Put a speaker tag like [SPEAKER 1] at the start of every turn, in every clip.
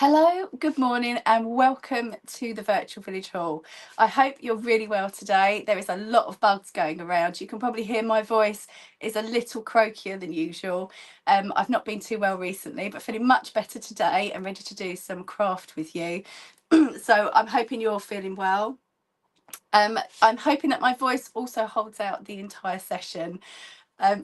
[SPEAKER 1] Hello, good morning and welcome to the Virtual Village Hall. I hope you're really well today. There is a lot of bugs going around. You can probably hear my voice is a little croakier than usual. I've not been too well recently, but feeling much better today and ready to do some craft with you. So I'm hoping you're feeling well. I'm hoping that my voice also holds out the entire session.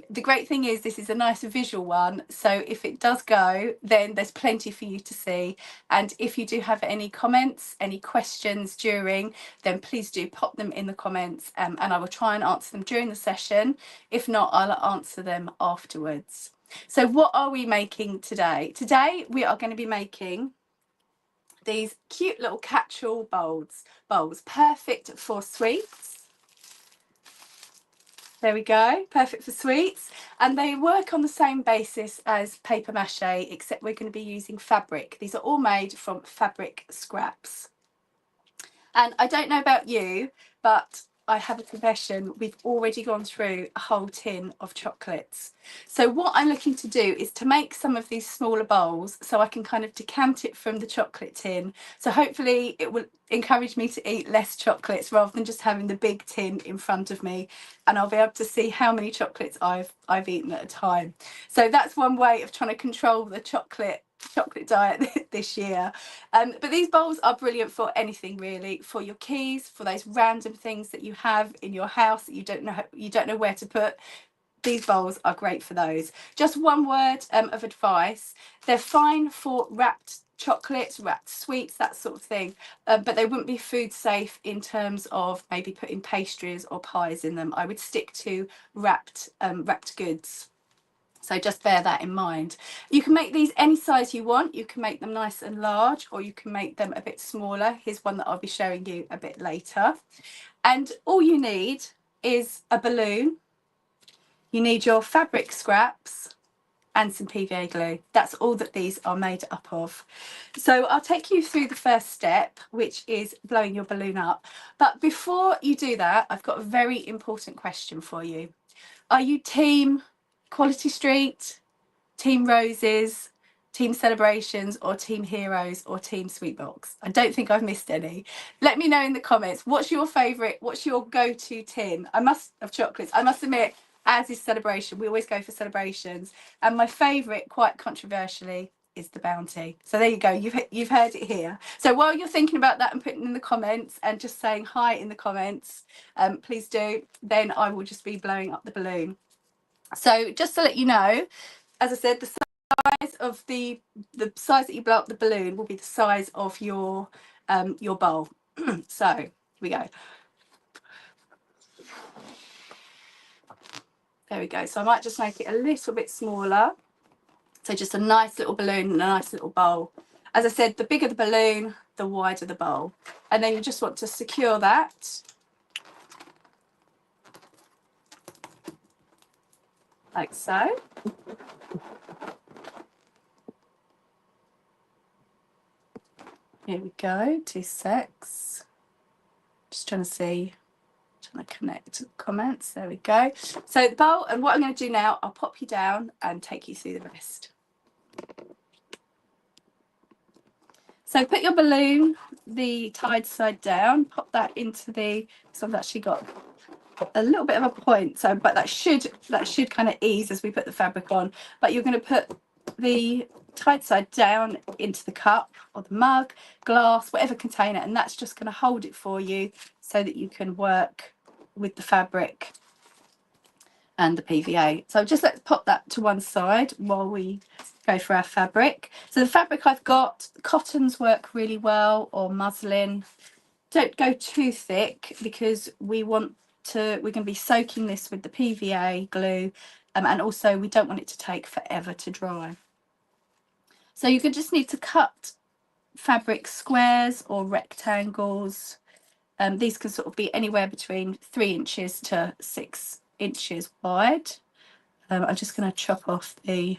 [SPEAKER 1] The great thing is this is a nice visual one, so if it does go, then there's plenty for you to see. And if you do have any comments, any questions during, then please do pop them in the comments, and I will try and answer them during the session. If not, I'll answer them afterwards. So what are we making today? Today we are going to be making these cute little catch-all bowls, perfect for sweets. There we go, perfect for sweets. And they work on the same basis as paper mache, except we're going to be using fabric. These are all made from fabric scraps. And I don't know about you, but I have a confession. We've already gone through a whole tin of chocolates. So what I'm looking to do is to make some of these smaller bowls so I can kind of decant it from the chocolate tin. So hopefully it will encourage me to eat less chocolates rather than just having the big tin in front of me, and I'll be able to see how many chocolates I've eaten at a time. So that's one way of trying to control the chocolate diet this year. But these bowls are brilliant for anything really, for your keys, for those random things that you have in your house that you don't know where to put. These bowls are great for those. Just one word of advice: they're fine for wrapped chocolates, wrapped sweets, that sort of thing, but they wouldn't be food safe in terms of maybe putting pastries or pies in them. I would stick to wrapped goods. So just bear that in mind. You can make these any size you want. You can make them nice and large, or you can make them a bit smaller. Here's one that I'll be showing you a bit later. And all you need is a balloon. You need your fabric scraps and some PVA glue. That's all that these are made up of. So I'll take you through the first step, which is blowing your balloon up. But before you do that, I've got a very important question for you. Are you team Quality Street, Team Roses, Team Celebrations, or Team Heroes, or Team Sweetbox? I don't think I've missed any. Let me know in the comments. What's your favourite? What's your go-to tin? Of chocolates. I must admit, as is Celebration, we always go for Celebrations. And my favourite, quite controversially, is the Bounty. So there you go. You've heard it here. So while you're thinking about that and putting in the comments and just saying hi in the comments, please do. Then I will just be blowing up the balloon. So just to let you know, as I said, the size of the size that you blow up the balloon will be the size of your bowl. So here we go. There we go. So I might just make it a little bit smaller. So just a nice little balloon and a nice little bowl. As I said, the bigger the balloon, the wider the bowl. And then you just want to secure that like so. Here we go, 2 secs. Just trying to connect comments. There we go. So the bowl, and what I'm going to do now, I'll pop you down and take you through the rest. So put your balloon, the tied side down, pop that into so I've actually got a little bit of a point, so but that should kind of ease as we put the fabric on. But you're going to put the tied side down into the cup or the mug, glass, whatever container, and that's just going to hold it for you so that you can work with the fabric and the PVA. So just let's pop that to one side while we go for our fabric. So the fabric I've got, cottons work really well, or muslin. Don't go too thick because we're going to be soaking this with the PVA glue, and also we don't want it to take forever to dry. So you could just need to cut fabric squares or rectangles. These can sort of be anywhere between 3 inches to 6 inches wide. I'm just going to chop off the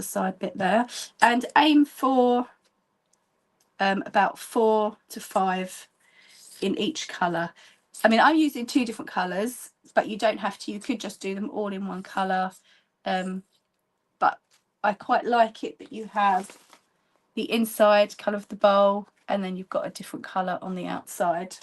[SPEAKER 1] side bit there, and aim for about 4 to 5 in each colour. I mean, I'm using 2 different colours, but you don't have to. You could just do them all in one colour, but I quite like it that you have the inside colour of the bowl, and then you've got a different colour on the outside.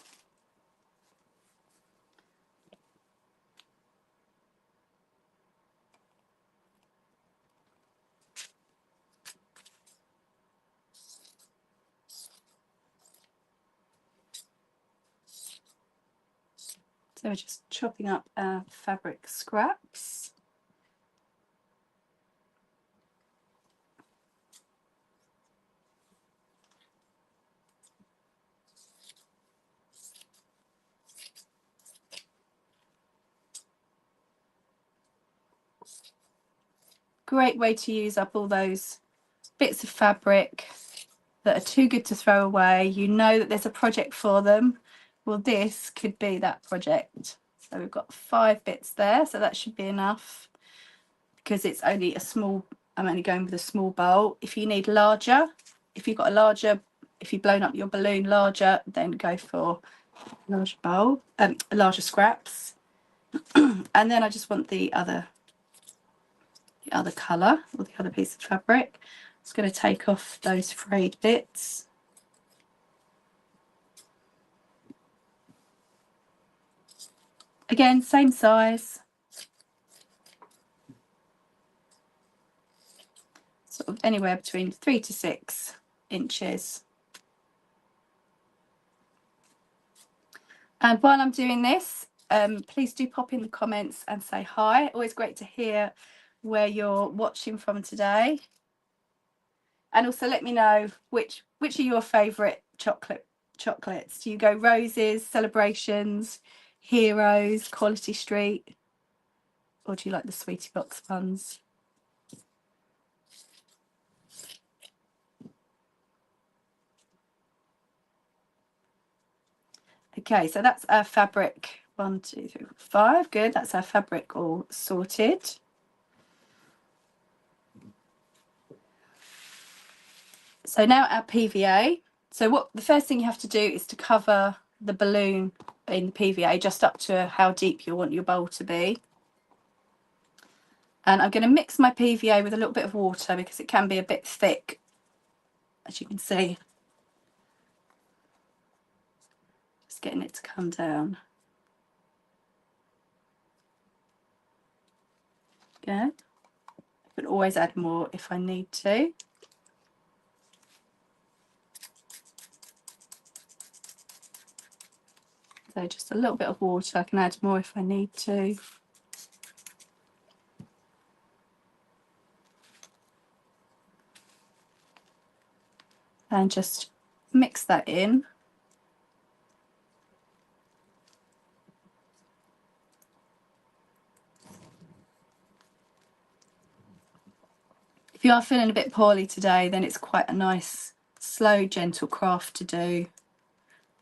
[SPEAKER 1] So we're just chopping up our fabric scraps. Great way to use up all those bits of fabric that are too good to throw away. You know that there's a project for them. Well, this could be that project. So we've got 5 bits there, so that should be enough, because it's only a small, I'm only going with a small bowl. If you need larger, if you've got a larger, if you've blown up your balloon larger, then go for a larger bowl, larger scraps. And then I just want the other colour, or the other piece of fabric. I'm just going to take off those frayed bits. Again, same size. Sort of anywhere between 3 to 6 inches. And while I'm doing this, please do pop in the comments and say hi. Always great to hear where you're watching from today. And also let me know which are your favourite chocolates. Do you go Roses, Celebrations, Heroes, Quality Street, or do you like the Sweetie Box ones? Okay, so that's our fabric. 1, 2, 3, 4, 5. Good, that's our fabric all sorted. So now our PVA. So what the first thing you have to do is to cover the balloon in the PVA just up to how deep you want your bowl to be. And I'm going to mix my PVA with a little bit of water because it can be a bit thick, as you can see. Just getting it to come down. Good. I can always add more if I need to. So just a little bit of water. I can add more if I need to. And just mix that in. If you are feeling a bit poorly today, then it's quite a nice, slow, gentle craft to do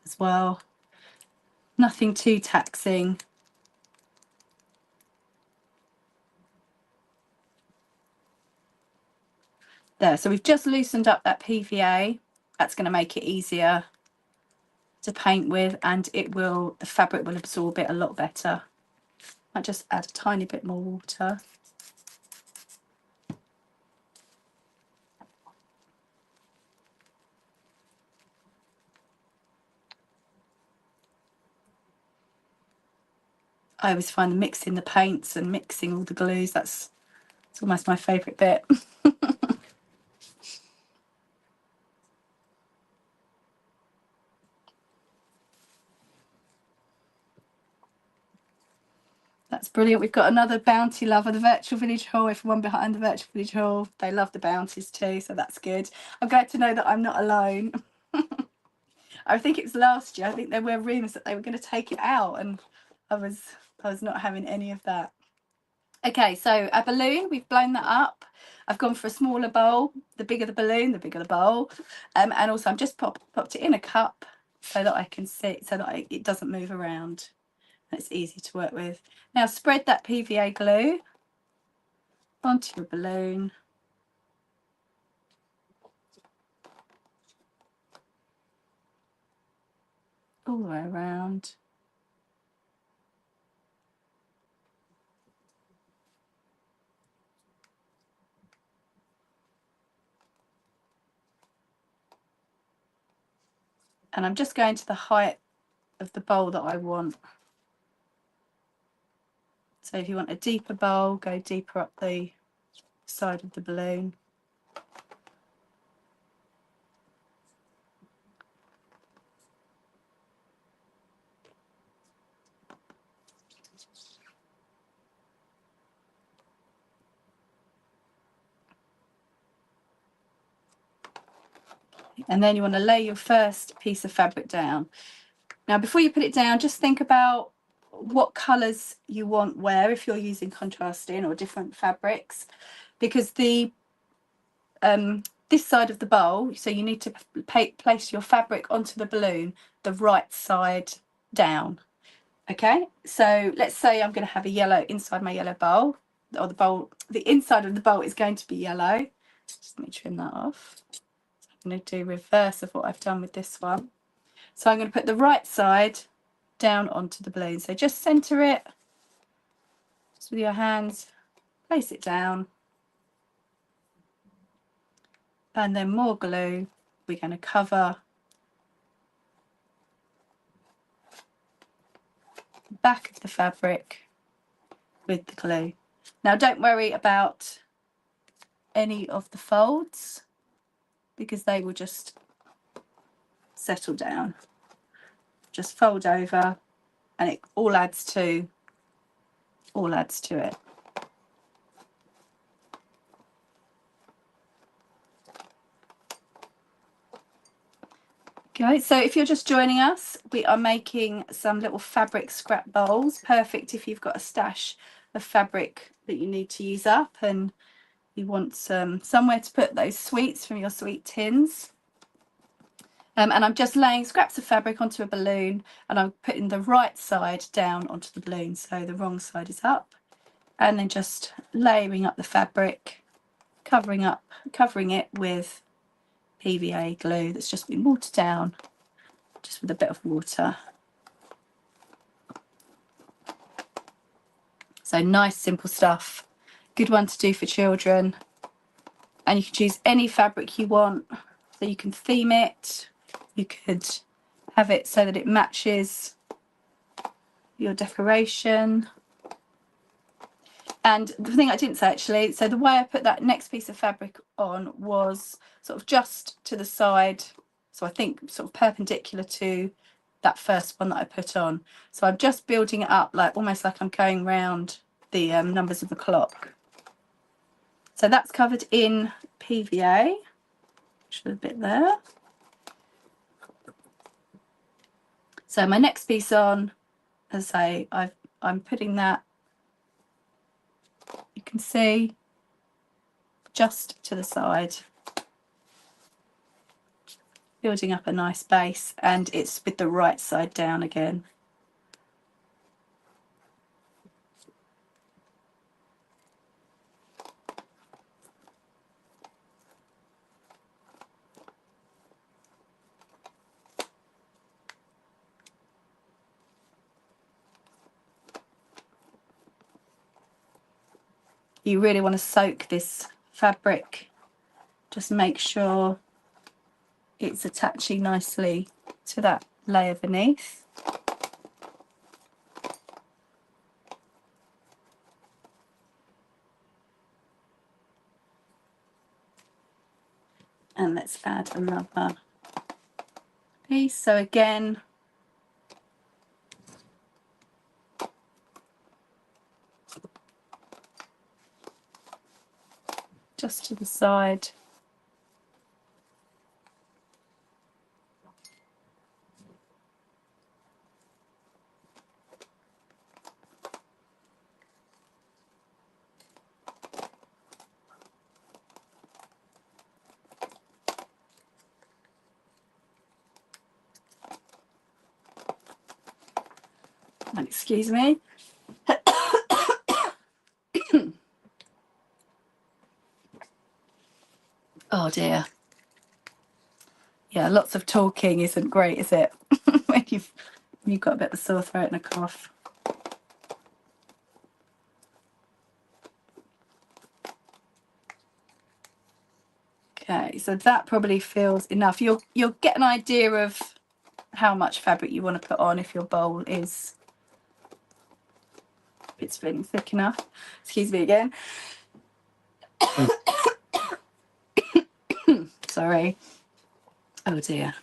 [SPEAKER 1] as well. Nothing too taxing. There, so we've just loosened up that PVA. That's going to make it easier to paint with, and the fabric will absorb it a lot better. I just add a tiny bit more water. I always find mixing the paints and mixing all the glues, it's almost my favourite bit. That's brilliant. We've got another bounty lover, the virtual village hall. Everyone behind the virtual village hall, they love the bounties too, so that's good. I'm glad to know that I'm not alone. I think it was last year. I think there were rumours that they were going to take it out, and I was not having any of that. Okay, so a balloon, we've blown that up. I've gone for a smaller bowl. The bigger the balloon, the bigger the bowl. And also I'm just popped it in a cup so that I can see, so that it doesn't move around. It's easy to work with. Now spread that PVA glue onto your balloon. All the way around. And I'm just going to the height of the bowl that I want. So if you want a deeper bowl, go deeper up the side of the balloon. And then you want to lay your first piece of fabric down. Now, before you put it down, just think about what colours you want where, if you're using contrasting or different fabrics, because the this side of the bowl, so you need to place your fabric onto the balloon the right side down. Okay, so let's say I'm going to have a yellow inside my yellow bowl, or the inside of the bowl is going to be yellow. Just let me trim that off. I'm going to do reverse of what I've done with this one. So I'm going to put the right side down onto the balloon. So just centre it, just with your hands, place it down, and then more glue. We're going to cover the back of the fabric with the glue. Now don't worry about any of the folds, because they will just settle down. Just fold over and it all adds to it. Okay, so if you're just joining us, we are making some little fabric scrap bowls. Perfect if you've got a stash of fabric that you need to use up and you want somewhere to put those sweets from your sweet tins. And I'm just laying scraps of fabric onto a balloon, and I'm putting the right side down onto the balloon, so the wrong side is up, and then just layering up the fabric, covering it with PVA glue that's just been watered down, just with a bit of water. So nice, simple stuff. Good one to do for children. And you can choose any fabric you want. So you can theme it. You could have it so that it matches your decoration. And the thing I didn't say actually, so the way I put that next piece of fabric on was sort of just to the side. So I think sort of perpendicular to that first one that I put on. So I'm just building it up like almost like I'm going round the numbers of the clock. So that's covered in PVA, just a bit there. So my next piece on, as I say, I'm putting that, you can see, just to the side, building up a nice base, and it's with the right side down again. You really want to soak this fabric, just make sure it's attaching nicely to that layer beneath. And let's add another piece. So again, just to the side. Excuse me. Oh dear. Yeah, lots of talking isn't great, is it? when you've got a bit of a sore throat and a cough. Okay, so that probably feels enough. You'll get an idea of how much fabric you want to put on if your bowl is, it's feeling thick enough. Excuse me again. Sorry. Oh dear.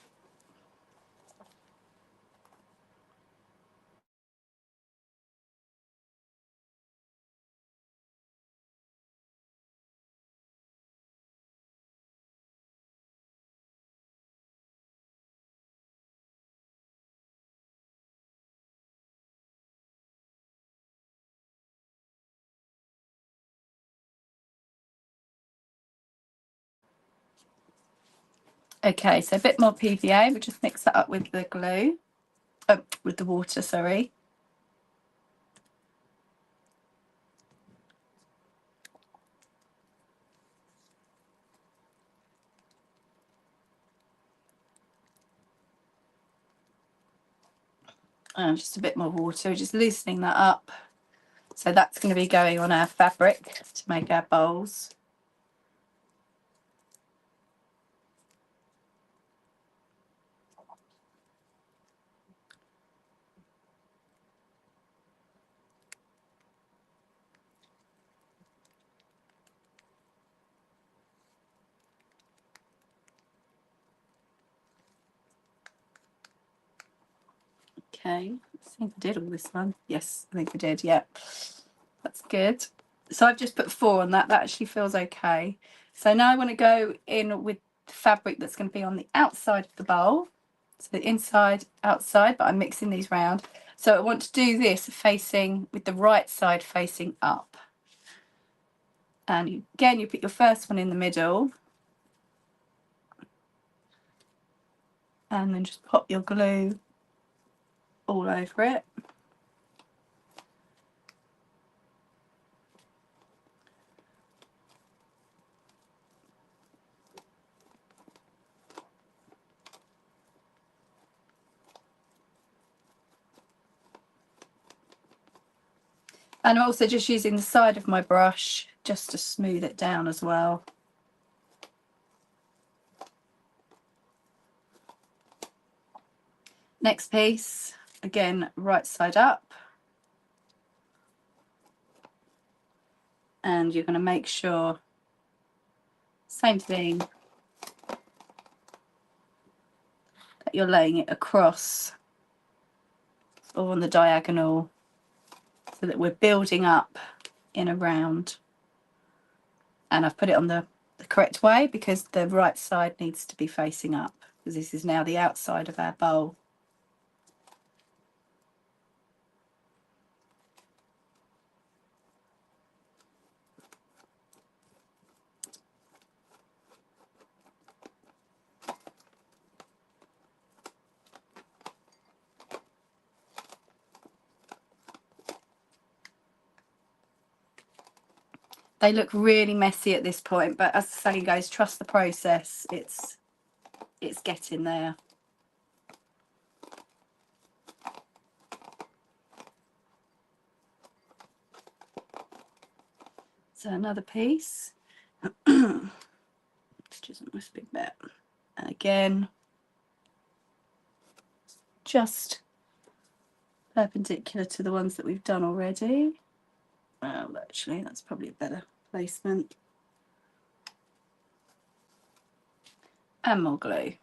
[SPEAKER 1] Okay, so a bit more PVA. We'll just mix that up with the glue, with the water, sorry. And just a bit more water, just loosening that up. So that's going to be going on our fabric to make our bowls. Okay, I think I did all this one. Yes, I think I did, yeah. That's good. So I've just put 4 on that. That actually feels okay. So now I want to go in with the fabric that's going to be on the outside of the bowl. So the inside, outside, but I'm mixing these round. So I want to do this facing with the right side facing up. And again, you put your first one in the middle. And then just pop your glue all over it. And I'm also just using the side of my brush just to smooth it down as well. Next piece, again, right side up. And you're going to make sure, same thing, that you're laying it across or on the diagonal so that we're building up in a round. And I've put it on the correct way because the right side needs to be facing up, because this is now the outside of our bowl. They look really messy at this point, but as I say, guys, trust the process. It's getting there. So another piece. Which isn't this big bit. And again, just perpendicular to the ones that we've done already. Well, actually, that's probably a better placement. And more glue.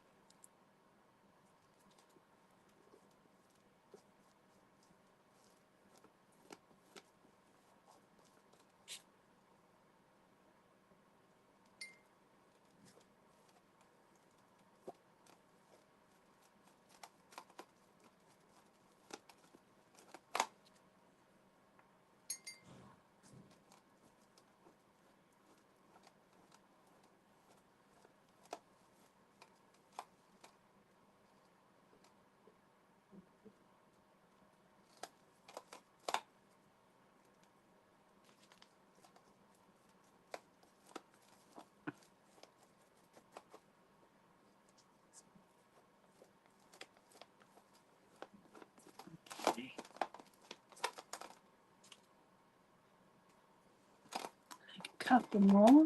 [SPEAKER 1] A couple more.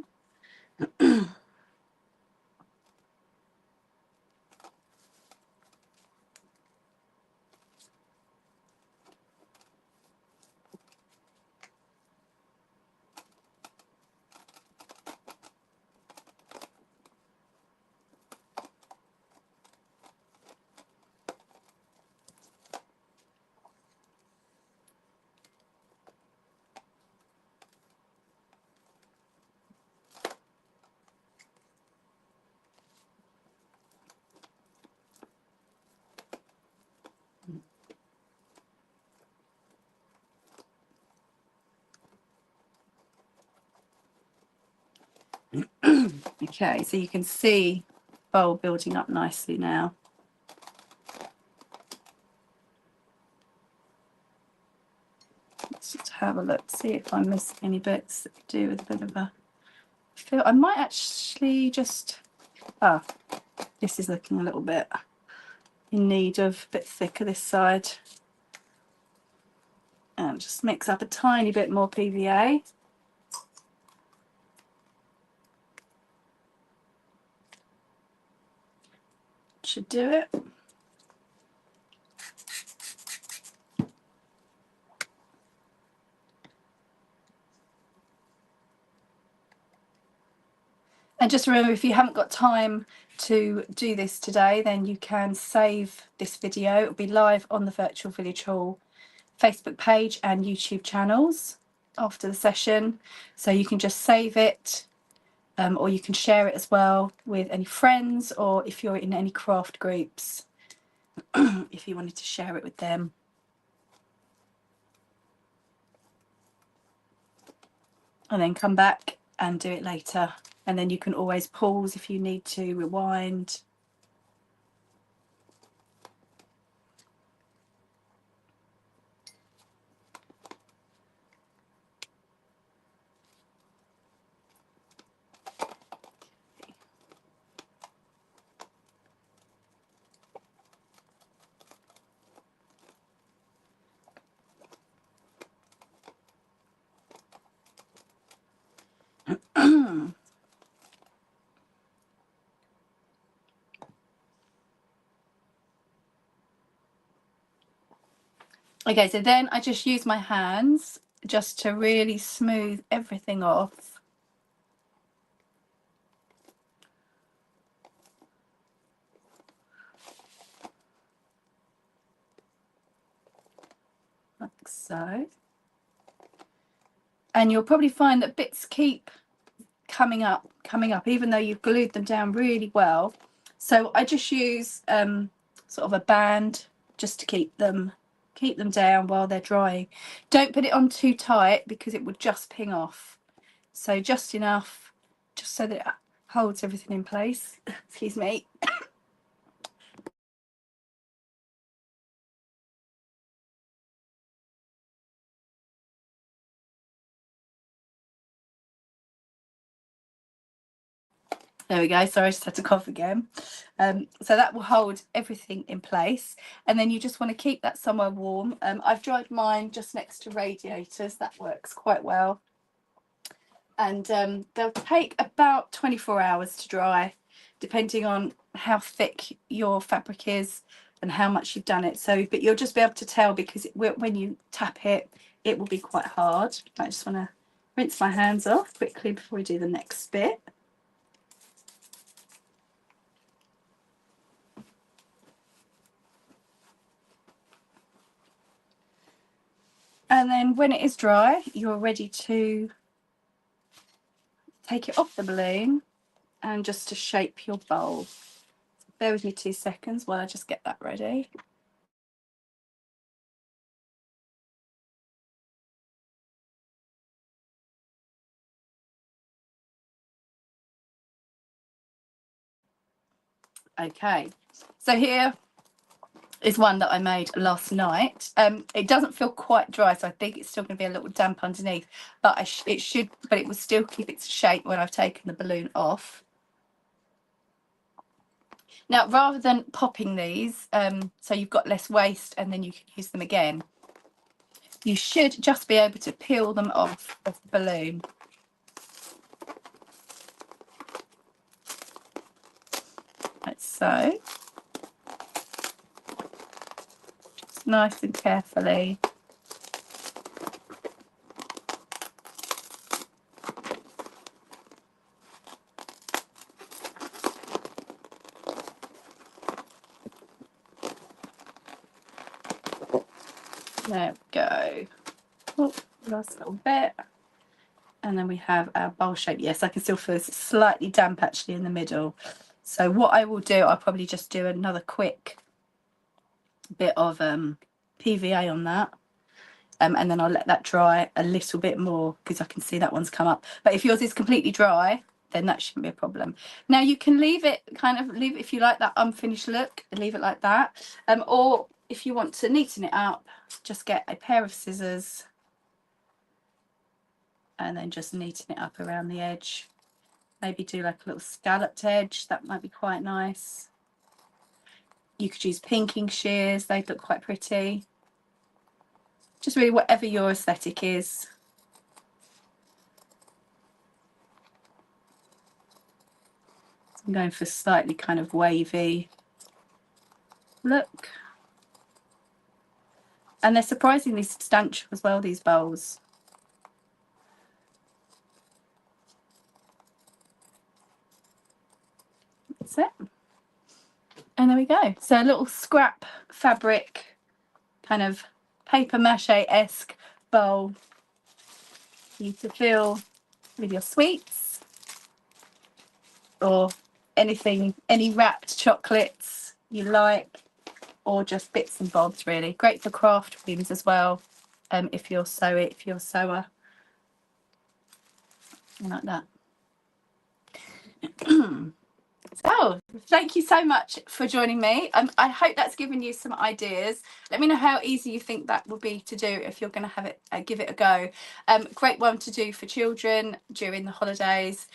[SPEAKER 1] Okay, so you can see bowl building up nicely now. Let's just have a look, see if I miss any bits that do with a bit of a feel. I might actually just, this is looking a little bit in need of a bit thicker this side. And just mix up a tiny bit more PVA. Should do it. And just remember, if you haven't got time to do this today, then you can save this video. It'll be live on the Virtual Village Hall Facebook page and YouTube channels after the session. So you can just save it, or you can share it as well with any friends, or if you're in any craft groups, if you wanted to share it with them. And then come back and do it later. And then you can always pause if you need to, rewind. Okay, so then I just use my hands just to really smooth everything off. Like so. And you'll probably find that bits keep coming up, even though you've glued them down really well. So I just use sort of a band just to keep them down while they're drying. Don't put it on too tight because it would just ping off. So just enough, just so that it holds everything in place. Excuse me. There we go. Sorry, I just had to cough again. So that will hold everything in place. And then you just want to keep that somewhere warm. I've dried mine just next to radiators. That works quite well. And they'll take about 24 hours to dry, depending on how thick your fabric is and how much you've done it. So, but you'll just be able to tell because when you tap it, it will be quite hard. I just want to rinse my hands off quickly before we do the next bit. And then when it is dry, you're ready to take it off the balloon and just to shape your bowl. Bear with me 2 seconds while I just get that ready. Okay, so here is one that I made last night. It doesn't feel quite dry, so I think it's still going to be a little damp underneath, but it will still keep its shape when I've taken the balloon off. Now, rather than popping these, so you've got less waste and then you can use them again, you should just be able to peel them off of the balloon. Like so. Just nice and carefully. There we go. Oh, last little bit. And then we have our bowl shape. Yes, I can still feel it's slightly damp actually in the middle. So what I will do, I'll probably just do another quick bit of PVA on that. And then I'll let that dry a little bit more because I can see that one's come up. But if yours is completely dry, then that shouldn't be a problem. Now you can leave it, if you like that unfinished look, leave it like that. Or if you want to neaten it up, just get a pair of scissors and then just neaten it up around the edge. Maybe do like a little scalloped edge, that might be quite nice. You could use pinking shears, they'd look quite pretty. Just really whatever your aesthetic is. So I'm going for slightly kind of wavy look. And they're surprisingly substantial as well, these bowls. That's it. And there we go. So a little scrap fabric, kind of paper mache-esque bowl for you to fill with your sweets or anything, any wrapped chocolates you like, or just bits and bobs really. Great for craft wins as well, if you're a sewer. Like that. So thank you so much for joining me. I hope that's given you some ideas. Let me know how easy you think that will be to do if you're going to have it, give it a go. Great one to do for children during the holidays.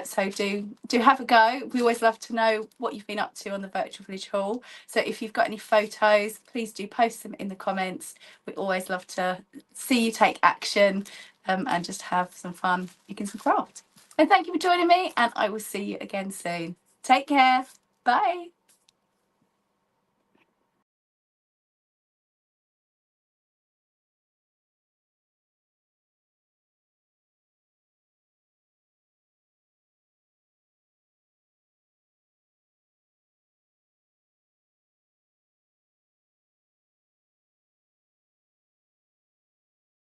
[SPEAKER 1] So do have a go. We always love to know what you've been up to on the Virtual Village Hall. So if you've got any photos, please do post them in the comments. We always love to see you take action and just have some fun making some craft. And thank you for joining me, and I will see you again soon. Take care. Bye.